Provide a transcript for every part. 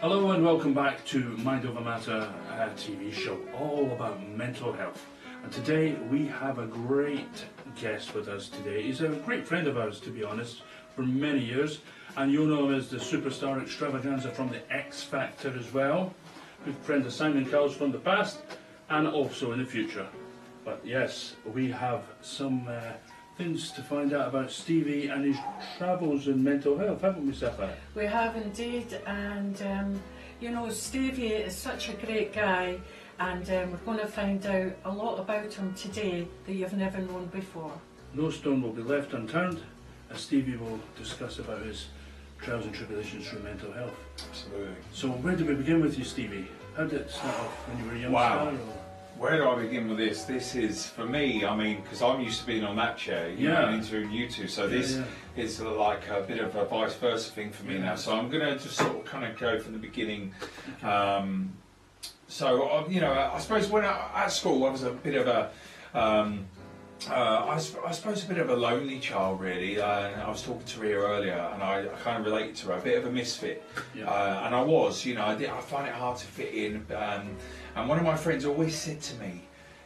Hello and welcome back to Mind Over Matter, a TV show all about mental health. And today we have a great guest with us today. He's a great friend of ours, to be honest, for many years. And you'll know him as the superstar extravaganza from the X Factor as well. Good friend of Simon Cowell's from the past and also in the future. But yes, we have some things to find out about Stevie and his travels in mental health, haven't we, Zahra? We have indeed, and you know, Stevie is such a great guy, and we're going to find out a lot about him today that you've never known before. No stone will be left unturned, as Stevie will discuss about his trials and tribulations through mental health. Absolutely. So where do we begin with you, Stevie? How did it start off when you were a young Wow. star? Where do I begin with this? This is, for me, I mean, because I'm used to being on that chair, you know, and interviewing you two, so this is like a bit of a vice versa thing for me now. So I'm going to just sort of kind of go from the beginning. You know, I suppose when at school I was a bit of a, I suppose a bit of a lonely child, really. I was talking to Ria earlier, and I kind of related to her, a bit of a misfit. And I was, you know, I find it hard to fit in. And one of my friends always said to me,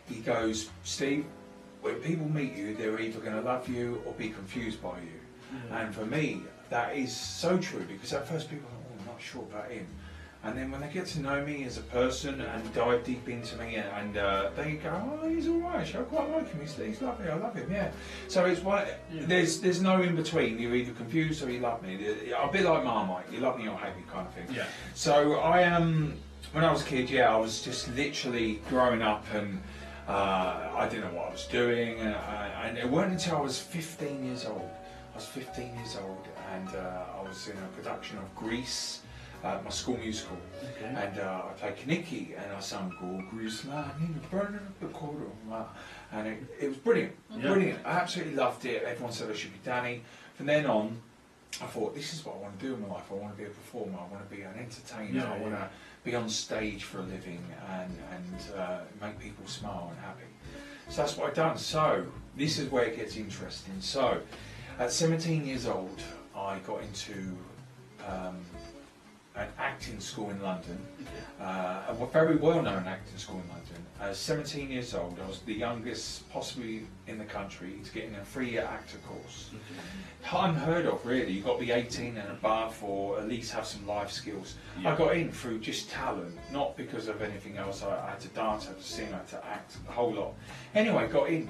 he goes, Steve, when people meet you, they're either going to love you or be confused by you. And for me, that is so true, because at first people are, oh, I'm not sure about him. And then when they get to know me as a person and dive deep into me, and they go, oh, he's all right, I quite like him, he's lovely, I love him, yeah. So it's one, there's no in between, you're either confused or you love me. A bit like Marmite, you love me or hate me kind of thing. Yeah. So I when I was a kid, I was just literally growing up, and I didn't know what I was doing, and it wasn't until I was 15 years old. I was 15 years old, and I was in a production of Grease, my school musical, and I played Kaniki, and I sung "Go Grease Man in the burning of the quarter," and it was brilliant, brilliant. I absolutely loved it. Everyone said I should be Danny. From then on, I thought, this is what I want to do in my life. I want to be a performer. I want to be an entertainer. I want to be on stage for a living and make people smile and happy. So that's what I've done. So this is where it gets interesting. So at 17 years old, I got into an acting school in London, a very well-known acting school in London. At 17 years old, I was the youngest possibly in the country to get in a 3-year actor course. Unheard of, really. You've got to be 18 and above, or at least have some life skills. I got in through just talent, not because of anything else. I had to dance, I had to sing, I had to act, a whole lot. Anyway, got in.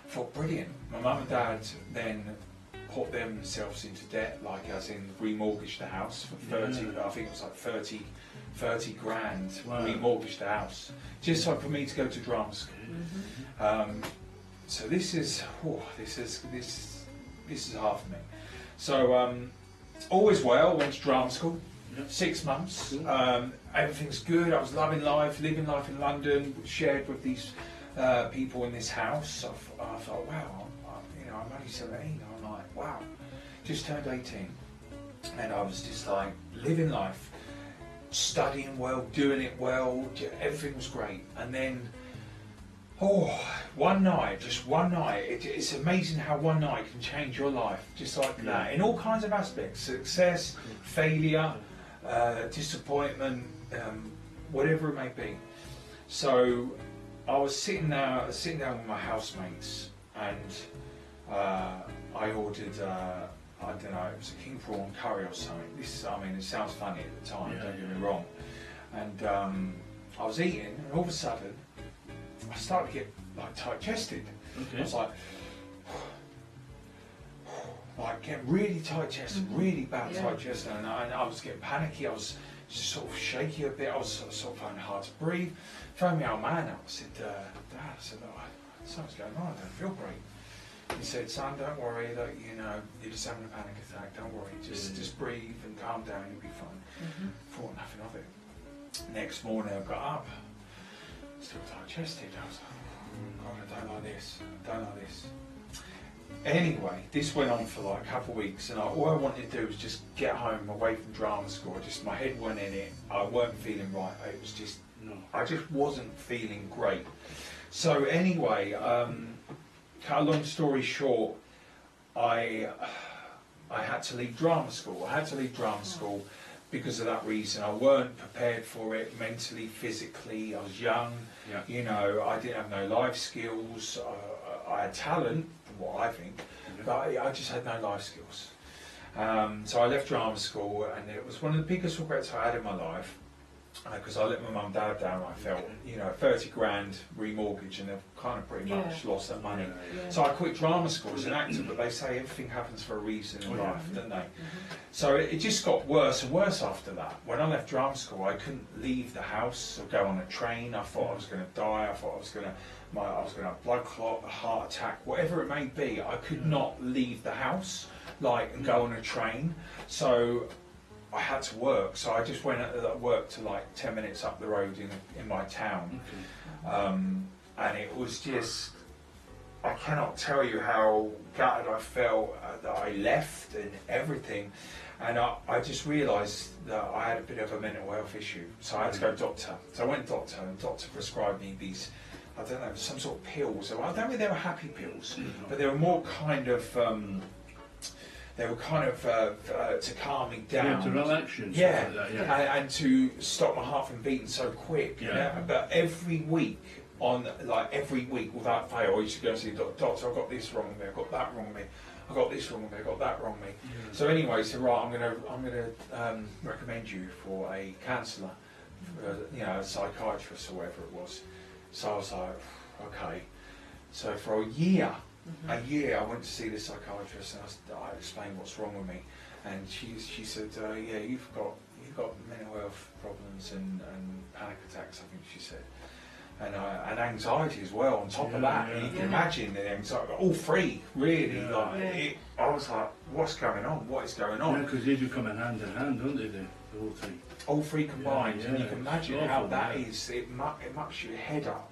Thought, brilliant. My mum and dad then put themselves into debt, like as in remortgaged the house for 30, I think it was like 30 grand, remortgaged the house, just so for me to go to drama school. So this is hard for me. So always well, went to drama school, 6 months, everything's good, I was loving life, living life in London, shared with these people in this house. I thought, wow, I'm only 17, I'm like, wow, just turned 18, and I was just like, living life, studying well, doing it well, everything was great. And then, one night, it's amazing how one night can change your life, just like that, in all kinds of aspects, success, failure, disappointment, whatever it may be. So I was sitting down with my housemates, and I ordered, I don't know, it was a king prawn curry or something. It sounds funny at the time, don't get me wrong. And I was eating, and all of a sudden, I started to get like tight-chested. I was like getting really tight-chested, really bad tight-chested, and I was getting panicky. I was just sort of shaky a bit. I was sort of finding it hard to breathe. Phoned my old man up. I said, Dad, look, something's going on. I don't feel great. He said, son, don't worry, that you're just having a panic attack, don't worry, just breathe and calm down, you'll be fine. Thought nothing of it. Next morning I got up, still tight-chested. I was like, oh God, I don't like this. Anyway, this went on for like a couple of weeks, and all I wanted to do was just get home away from drama school. My head went in it, I weren't feeling right, I just wasn't feeling great. So anyway, cut a long story short, I had to leave drama school. because of that reason. I weren't prepared for it mentally, physically. I was young, you know, I didn't have no life skills. I had talent, from what I think, but I just had no life skills. So I left drama school, and it was one of the biggest regrets I had in my life, because I let my mum and dad down. I felt, you know, 30 grand remortgage, and they've kind of pretty much lost their money. So I quit drama school as an actor, but they say everything happens for a reason in life, don't they? So it just got worse and worse after that. When I left drama school, I couldn't leave the house or go on a train. I thought I was going to die. I thought I was going to have a blood clot, a heart attack, whatever it may be. I could not leave the house, like, and go on a train. So I had to work, so I just went at work to like 10 minutes up the road in my town, and it was just, I cannot tell you how gutted I felt that I left and everything, and I just realised that I had a bit of a mental health issue, so I had to go to doctor. So I went to doctor, and the doctor prescribed me these, I don't know, some sort of pills. I don't think they were happy pills, but they were more kind of to calm me down, to relax you, like that, and to stop my heart from beating so quick. But every week, without fail, I used to go and see the doctor. I've got this wrong with me. I've got that wrong with me. I've got this wrong with me. I've got that wrong with me. So anyway, so right, I'm gonna recommend you for a counsellor, you know, a psychiatrist or whatever it was. So I was like, okay. So for a year, I went to see the psychiatrist, and I explained what's wrong with me, and she said, yeah, you've got mental health problems and panic attacks, I think she said, and anxiety as well on top of that. And you can imagine the anxiety, all three really. I was like, what's going on? What is going on? Yeah, because they do come hand in hand, don't they? The all three. All three combined, and you can imagine how that is. It mucks your head up.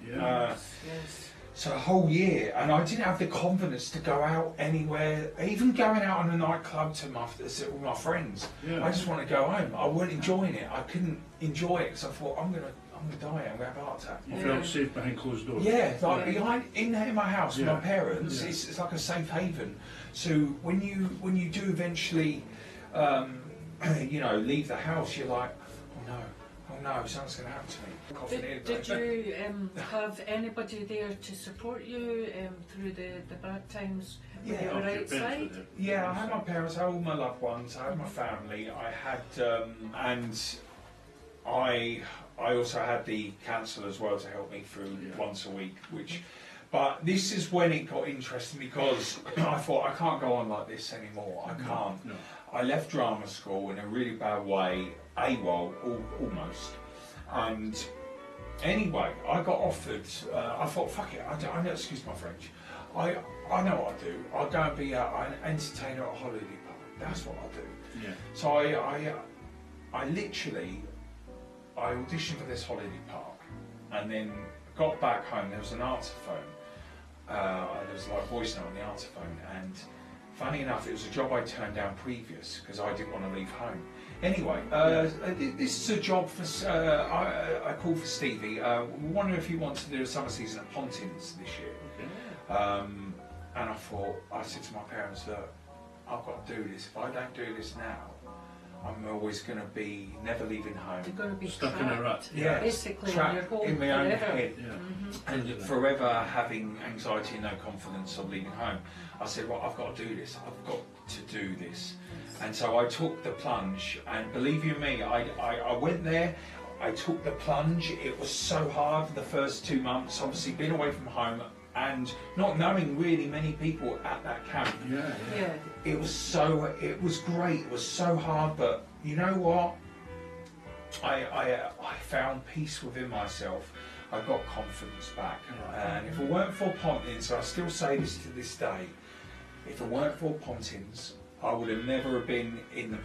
So a whole year, and I didn't have the confidence to go out anywhere, even going out on a nightclub with my friends. I just want to go home. I wasn't enjoying it. I couldn't enjoy it because I thought, I'm gonna die. I'm gonna have a heart attack. You felt safe behind closed doors. In my house with my parents, it's like a safe haven. So when you do eventually, you know, leave the house, you're like, oh no, something's going to happen to me. Did you have anybody there to support you through the bad times when you were outside? Yeah, I had my parents, I had all my loved ones, I had my family, I had, and I also had the counsellor as well to help me through once a week, but this is when it got interesting, because I thought, I can't go on like this anymore, I can't. I left drama school in a really bad way, AWOL, almost. And anyway, I got offered, I thought, fuck it, I know, excuse my French, I know what I do. I'll go and be an entertainer at a holiday park. That's what I do. So I literally, I auditioned for this holiday park, and then got back home, there was an answer phone. There was like a voice note on the answer phone, and funny enough, it was a job I turned down previous because I didn't want to leave home. Anyway, this is a job for, I called for Stevie. Wondering if he wants to do a summer season at Pontins this year. And I thought, I said to my parents, look, I've got to do this. If I don't do this now, I'm always going to be never leaving home. You're going to be stuck in a rut. Basically, trapped in my own head, and forever having anxiety and no confidence of leaving home. I said, well, I've got to do this. I've got to do this. And so I took the plunge, and believe you me, I went there. I took the plunge. It was so hard for the first 2 months. Obviously, being away from home and not knowing really many people at that camp. It was great. It was so hard, but you know what? I found peace within myself. I got confidence back. And if it weren't for Pontins, I still say this to this day, if it weren't for Pontins, I would have never been in the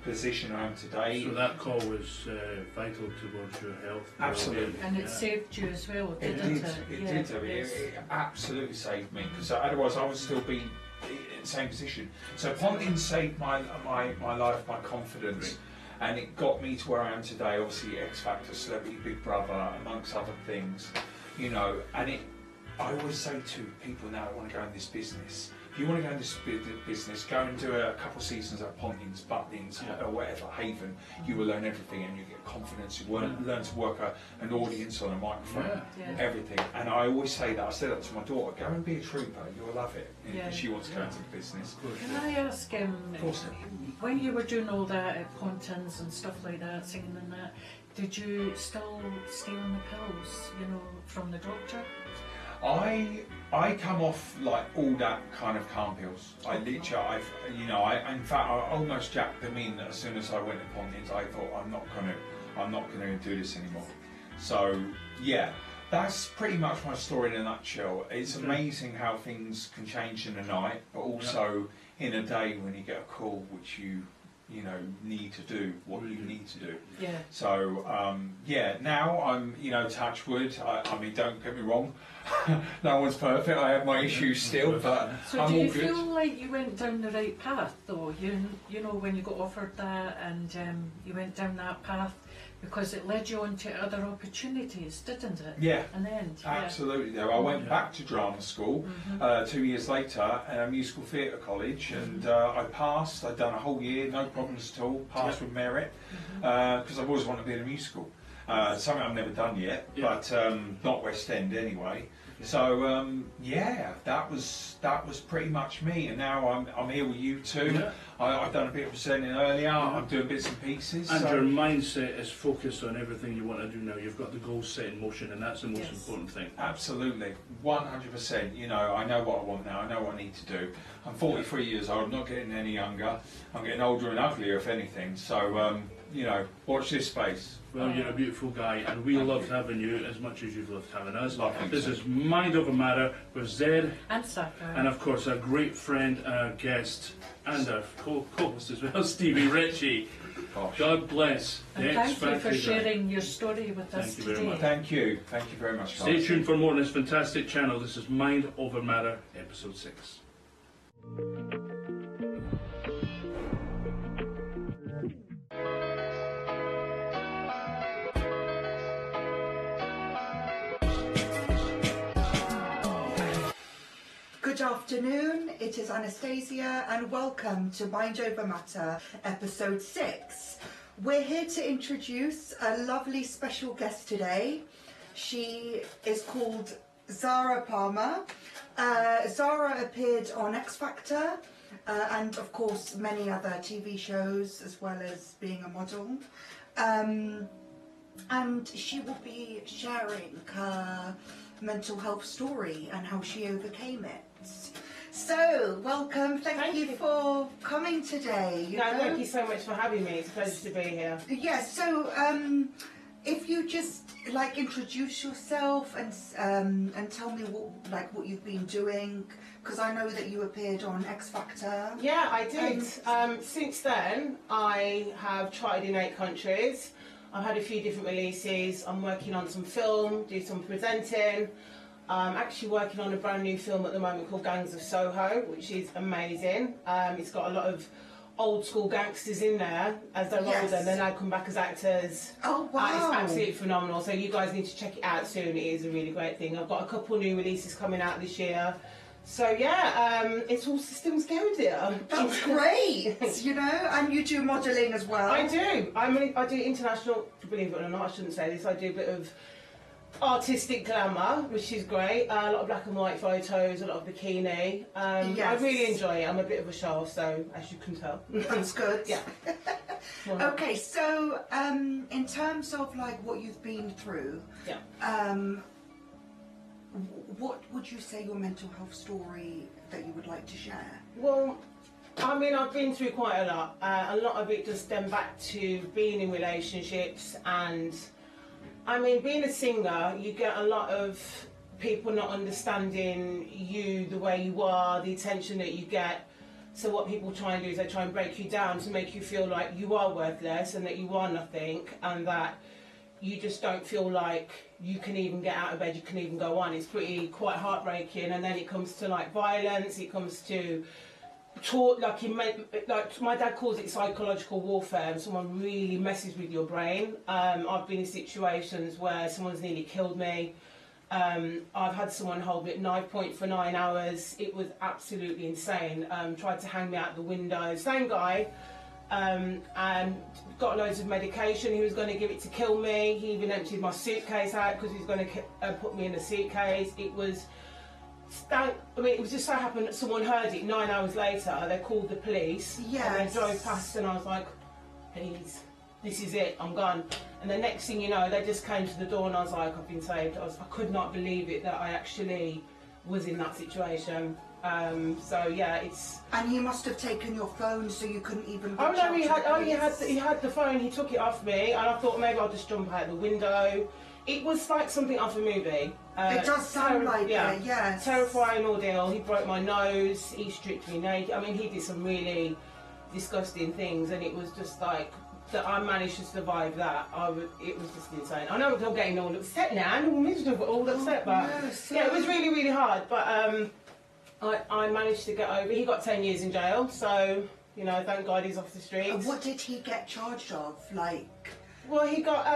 position I am today. So that call was vital towards your health. Absolutely. And it saved you as well, didn't it? It did. It absolutely saved me, because otherwise I would still be in the same position. So Pontins saved my life, my confidence, and it got me to where I am today. Obviously, X Factor, Celebrity Big Brother, amongst other things, you know. And I always say to people now that want to go in this business, if you want to go into this business, go and do a couple of seasons at Pontins, Butlins, or whatever, Haven. You will learn everything, and you get confidence. You learn to work an audience on a microphone, everything. And I always say that. I said that to my daughter. Go and be a trooper. You'll love it. If she wants to go into the business. Can I ask, when you were doing all that at Pontins and stuff like that, singing and that, did you still stay on the pills, you know, from the doctor? I come off like all that kind of calm pills. I literally, in fact, I almost jacked them in as soon as I went to Pontins. I thought I'm not gonna do this anymore. So yeah, that's pretty much my story in a nutshell. It's amazing how things can change in a night, but also in a day when you get a call which you need to do what you need to do. Yeah. So now I'm, touch wood. I mean, don't get me wrong, no one's perfect. I have my issues still, but so I'm do all you good. feel like you went down the right path, though? You know, when you got offered that and you went down that path, because it led you on to other opportunities, didn't it? Yeah. In the end. Absolutely. I went back to drama school 2 years later at a musical theatre college, and I passed. I'd done a whole year, no problems at all, passed with merit, because I've always wanted to be in a musical. Something I've never done yet, but not West End anyway. So that was pretty much me, and now I'm here with you two. I've done a bit of presenting earlier. I'm doing bits and pieces. And your mindset is focused on everything you want to do now. You've got the goals set in motion, and that's the most important thing. Absolutely, 100%. I know what I want now. I know what I need to do. I'm 43 years old. I'm not getting any younger. I'm getting older and uglier, if anything. So watch this space. Well, you're a beautiful guy, and we loved having you as much as you've loved having us. This so. is Mind Over Matter with Zed, and Zahra, and of course our great friend and our guest and our co-host as well, Stevie Ritchie. God bless. And thank you for sharing your story with us today. Very much. Thank you very much. Stay tuned for more on this fantastic channel. This is Mind Over Matter, episode 6. Good afternoon, it is Anastasia and welcome to Mind Over Matter, episode 6. We're here to introduce a lovely special guest today. She is called Zahra Palmer. Zahra appeared on X Factor and of course many other TV shows, as well as being a model. And she will be sharing her mental health story and how she overcame it. So, welcome. Thank you for coming today. Thank you so much for having me. It's a pleasure to be here. Yes. So, if you just introduce yourself and tell me what you've been doing, because I know that you appeared on X Factor. Yeah, I did. Since then, I have tried in 8 countries. I've had a few different releases. I'm working on some film, do some presenting. I'm actually working on a brand new film at the moment called Gangs of Soho, which is amazing. It's got a lot of old school gangsters in there as they're older, and then they come back as actors. Oh wow! It's absolutely phenomenal. So you guys need to check it out soon. It is a really great thing. I've got a couple new releases coming out this year. So yeah, it's all systems go, dear. That's great. And you do modelling as well. I do. I do international. Believe it or not, I shouldn't say this. I do a bit of artistic glamour, which is great. A lot of black and white photos, a lot of bikini. I really enjoy it. I'm a bit of a show, so as you can tell. That's good. Yeah. Okay, so in terms of what you've been through, what would you say your mental health story that you would like to share? Well, I've been through quite a lot. A lot of it does stem back to being in relationships, and being a singer, you get a lot of people not understanding you the way you are, the attention that you get. So what people try and do is they try and break you down to make you feel like you are worthless and that you are nothing, and that you just don't feel like you can even get out of bed, you can even go on. It's quite heartbreaking. And then it comes to violence, it comes to talk, my dad calls it psychological warfare, and someone really messes with your brain. I've been in situations where someone's nearly killed me. I've had someone hold me at knife point for 9 hours. It was absolutely insane. Tried to hang me out the window. Same guy. And got loads of medication. He was going to give it to kill me. He even emptied my suitcase out because he was going to put me in a suitcase. It was it was just so happened that someone heard it 9 hours later. They called the police. Yes. And they drove past, and I was like, please, this is it, I'm gone. And the next thing you know, they just came to the door, and I was like, I've been saved. I could not believe it that I actually was in that situation. So yeah, it's. And he must have taken your phone, so you couldn't even. Oh no, he had the phone. He took it off me, and I thought maybe I'll just jump out the window. It was like something off a movie. It does sound like it, yes. Terrifying ordeal. He broke my nose. He stripped me naked. I mean, he did some really disgusting things, and it was just like that. I managed to survive that. It was just insane. I know I'm getting all upset now, and all miserable, all upset, but yeah, it was really, really hard. But I managed to get over. He got 10 years in jail, so you know, thank God he's off the streets. What did he get charged of? Like. Well, he got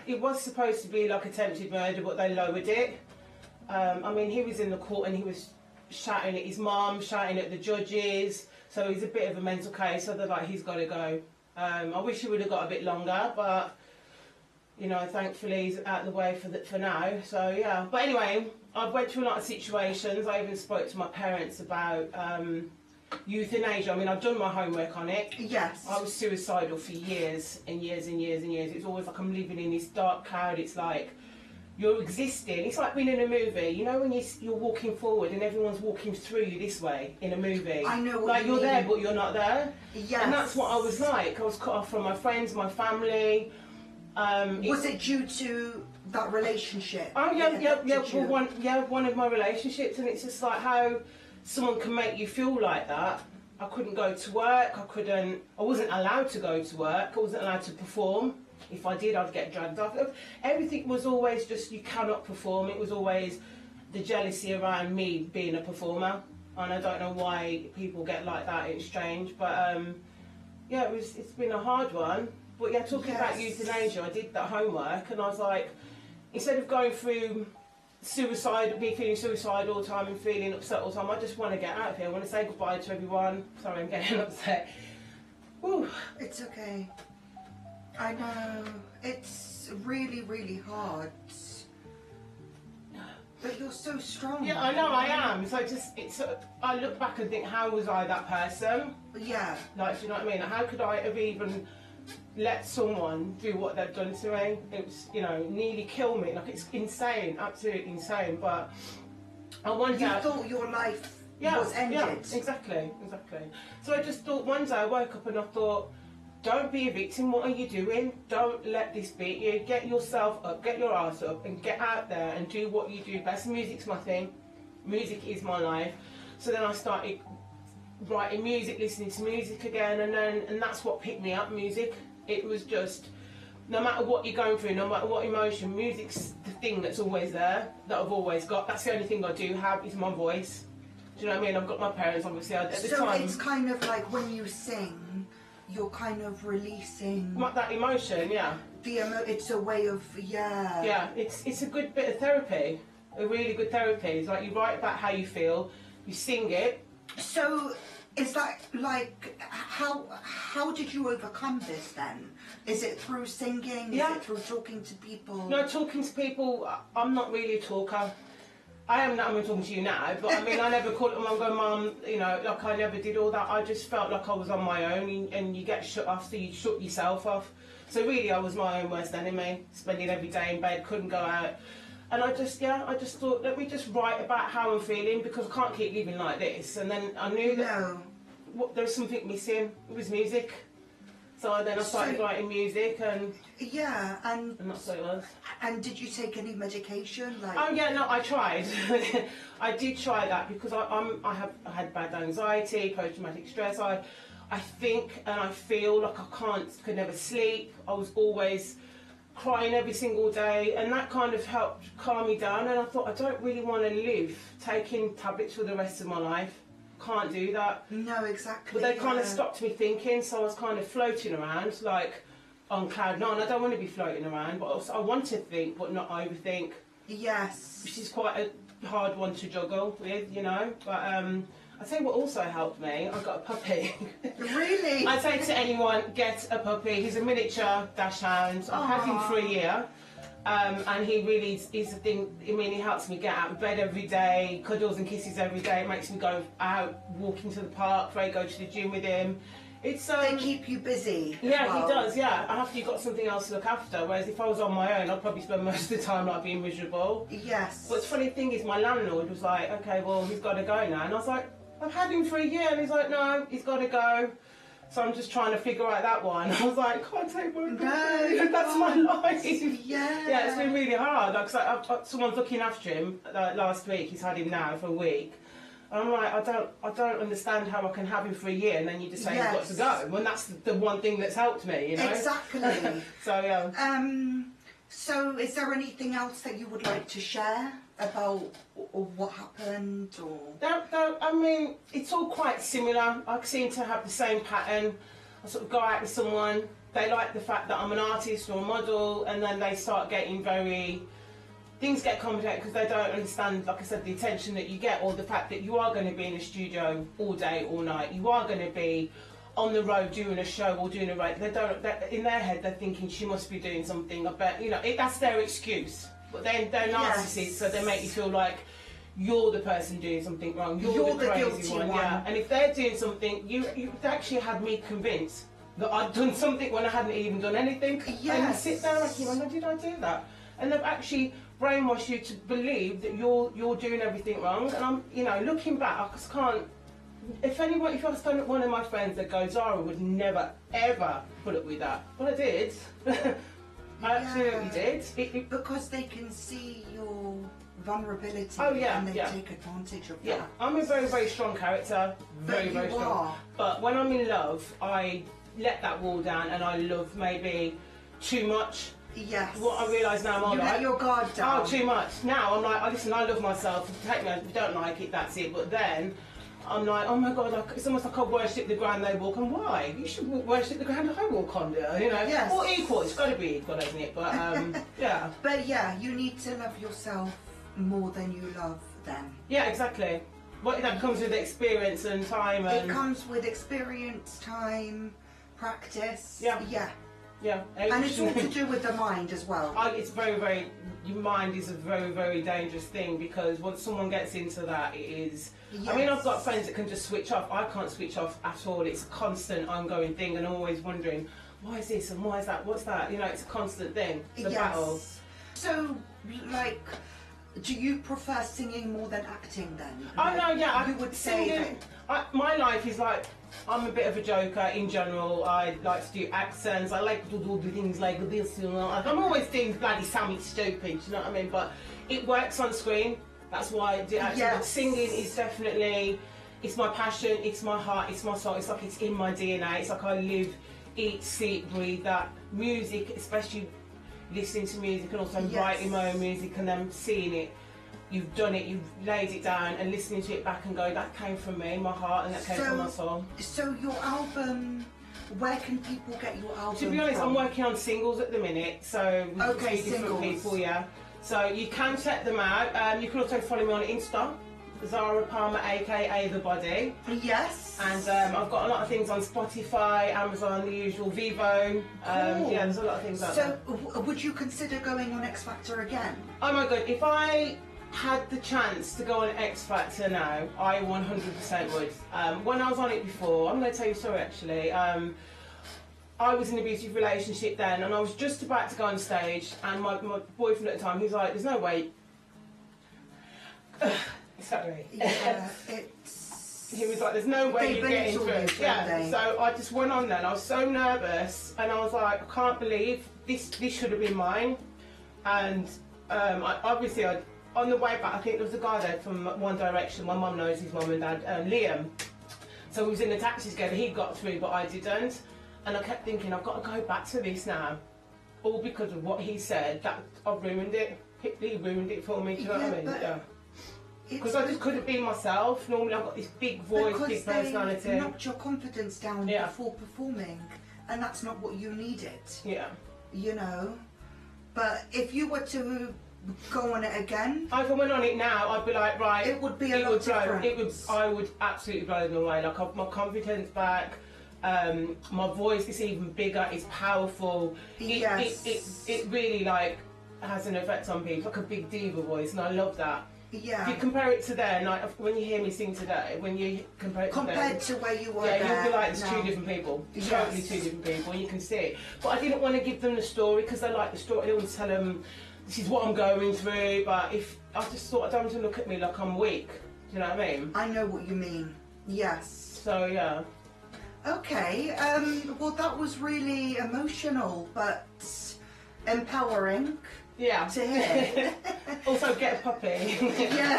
it was supposed to be like attempted murder, but they lowered it. I mean, he was in the court and he was shouting at his mum, shouting at the judges. So he's a bit of a mental case. So they're like, he's got to go. I wish he would have got a bit longer, but you know, thankfully he's out of the way for now. So yeah. But anyway, I've went through a lot of situations. I even spoke to my parents about. Euthanasia. I mean, I've done my homework on it. Yes. I was suicidal for years and years and years and years. It's always like I'm living in this dark cloud. It's like you're existing. It's like being in a movie. You know when you're walking forward and everyone's walking through you this way in a movie. I know what like you you're mean. there, but you're not there. Yes. And that's what I was like. I was cut off from my friends, my family. Was it due to that relationship? Oh yeah. One of my relationships, and it's just like how. Someone can make you feel like that. I couldn't go to work, I wasn't allowed to go to work, I wasn't allowed to perform. If I did, I'd get dragged off. Everything was always just, you cannot perform. It was always the jealousy around me being a performer. And I don't know why people get like that, it's strange. But yeah, it's been a hard one. But yeah, talking about euthanasia, I did that homework and I was like, instead of going through me feeling suicidal all the time and feeling upset all the time, I just want to get out of here. I want to say goodbye to everyone. Sorry, I'm getting upset. Whew. It's okay. I know. It's really, really hard. But you're so strong. Yeah, I know I am. So I look back and think, how was I that person? Yeah. Like, do you know what I mean? How could I have even let someone do what they've done to me? It was, you know, nearly kill me. Like, it's insane, absolutely insane. But I wonder. You thought your life was ended. Yeah, exactly. So I just thought one day I woke up and I thought, don't be a victim. What are you doing? Don't let this beat you. Get yourself up, get your ass up, and get out there and do what you do best. Music's my thing. Music is my life. So then I started writing music, listening to music again, and that's what picked me up. Music. It was just, no matter what you're going through, no matter what emotion, music's the thing that's always there, that I've always got. That's the only thing I do have is my voice. Do you know what I mean? I've got my parents, obviously. At the so time, it's kind of like when you sing, you're kind of releasing that emotion, yeah. It's a way of, Yeah, it's a good bit of therapy, a really good therapy. It's like you write about how you feel, you sing it. So is that like, how did you overcome this then? Is it through singing? Is it through talking to people? No, talking to people, I'm not really a talker. I am now, I'm talking to you now, but I mean, I never called them and go, Mum, you know, like I never did all that. I just felt like I was on my own, and you get shut off, so you shut yourself off. So really, I was my own worst enemy, spending every day in bed, couldn't go out. And I just thought, let me just write about how I'm feeling, because I can't keep living like this. And then I knew that there's something missing. It was music. So then I started writing music, and and that's what it was. And did you take any medication? Like? Oh yeah, no, I tried. I did try that because I had bad anxiety, post-traumatic stress. I think and I feel like I could never sleep. I was always crying every single day, and that kind of helped calm me down. And I thought, I don't really want to live taking tablets for the rest of my life. Can't do that. No, exactly. But they kind of stopped me thinking, so I was kind of floating around like, on cloud nine. I don't want to be floating around, but also I want to think, but not overthink. Yes. Which is quite a hard one to juggle with, you know. But I tell you what also helped me. I got a puppy. Really? I say to anyone, get a puppy. He's a miniature dachshund. I've had him for a year. And he really is the thing. I mean, he helps me get out of bed every day, cuddles and kisses every day. It makes me go out, walking to the park, go to the gym with him. It's they keep you busy. Yeah, well. he does. Yeah, after you've got something else to look after. Whereas if I was on my own, I'd probably spend most of the time like being miserable. Yes. But the funny thing is, my landlord was like, "Okay, well, he's got to go now," and I was like, "I've had him for a year," and he's like, "No, he's got to go." So I'm just trying to figure out that one. I was like, can't take my puppy. No, that's my life. Yeah. Yeah, it's been really hard. Like, someone's looking after him. Last week, he's had him now for a week. And I'm like, I don't understand how I can have him for a year and then you just say he's got to go. When that's the one thing that's helped me, you know. Exactly. So yeah. So is there anything else that you would like to share about or what happened or? No, I mean, it's all quite similar. I seem to have the same pattern. I sort of go out with someone, they like the fact that I'm an artist or a model, and then they start getting things get complicated because they don't understand, like I said, the attention that you get, or the fact that you are going to be in a studio all day, all night. You are going to be on the road doing a show or doing a rate. In their head, they're thinking she must be doing something. I bet, you know, that's their excuse. But they're narcissists, so they make you feel like you're the person doing something wrong. You're the crazy one. Yeah. And if they're doing something, you actually had me convinced that I'd done something when I hadn't even done anything. Yes. And you sit there and you wonder, did I do that? And they've actually brainwashed you to believe that you're doing everything wrong. And I'm, you know, looking back, I just can't. If I was one of my friends that goes, Zahra would never ever put up with that. Well, I did. I absolutely did. Because they can see your vulnerability. Oh yeah, and they take advantage of that. I'm a very, very strong character. Very, very strong. But when I'm in love, I let that wall down and I love maybe too much. Yes. What I realise now, I'm you let your guard down. Oh, too much. Now I'm like, listen, I love myself. Take me, if you don't like it, that's it. But then I'm like, oh my God, it's almost like I worship the ground they walk on. Why? You should worship the ground I walk on, you know? Yes. Or equal, it's got to be equal, isn't it? But yeah. But yeah, you need to love yourself more than you love them. Yeah, exactly. But that comes with experience and time. And it comes with experience, time, practice. Yeah. Yeah. Yeah. And it's all to do with the mind as well. It's very, very, your mind is a very, very dangerous thing, because once someone gets into that, it is. Yes. I mean, I've got friends that can just switch off. I can't switch off at all. It's a constant, ongoing thing, and I'm always wondering, why is this and why is that? What's that? You know, it's a constant thing. It's a battle. So, like, do you prefer singing more than acting then? Oh no, yeah. You would say that. My life is like, I'm a bit of a joker in general. I like to do accents. I like to do things like this, you know. I'm always doing bloody something stupid, you know what I mean? But it works on screen. That's why I do acting. Yes. But singing is definitely, it's my passion, it's my heart, it's my soul. It's like it's in my DNA. It's like I live, eat, sleep, breathe that. Music, especially listening to music and also writing my own music and then seeing it. You've done it, you've laid it down, and listening to it back and go, that came from me, my heart, and that came from my soul. So your album, where can people get your album To be honest, from? I'm working on singles at the minute, so with a few different singles. people, yeah. So you can check them out. You can also follow me on Insta, Zahra Palmer, aka The Body. Yes. And I've got a lot of things on Spotify, Amazon, the usual, Vivo. Yeah, there's a lot of things out there. So would you consider going on X Factor again? Oh my God, if I had the chance to go on X Factor now, I 100% would. When I was on it before, I'm going to tell you a story actually. I was in an abusive relationship then, and I was just about to go on stage, and my boyfriend at the time, he's like, there's no way. Sorry. Yeah, he was like, there's no way you're getting through. Yeah, so I just went on then. I was so nervous, and I was like, I can't believe this should have been mine. And obviously, on the way back, I think there was a guy there from One Direction. My mum knows his mum and dad, Liam. So we was in the taxi together. He got through, but I didn't. And I kept thinking, I've got to go back to this now, all because of what he said. That I've ruined it. He ruined it for me. Do you know what I mean? Yeah. Because I just couldn't be myself. Normally I've got this big voice, big personality. They knocked your confidence down before performing, and that's not what you needed. Yeah. You know, but if you were to go on it again, if I went on it now, I'd be like, right, it would be a lot different. I would absolutely blow them away. Like, I've my confidence back. My voice is even bigger. It's powerful. It really like has an effect on people. It's like a big diva voice, and I love that. Yeah. If you compare it to then, like when you hear me sing today, when you compare it compared to to where you were, you'll be like, it's two different people. Totally two different people. You can see it. But I didn't want to give them the story because they like the story. I didn't want to tell them this is what I'm going through. But if I just thought I don't want them to look at me like I'm weak. Do you know what I mean? I know what you mean. Yes. So yeah. Okay. Well, that was really emotional, but empowering. Yeah. To hear. Also, get a puppy. Yeah.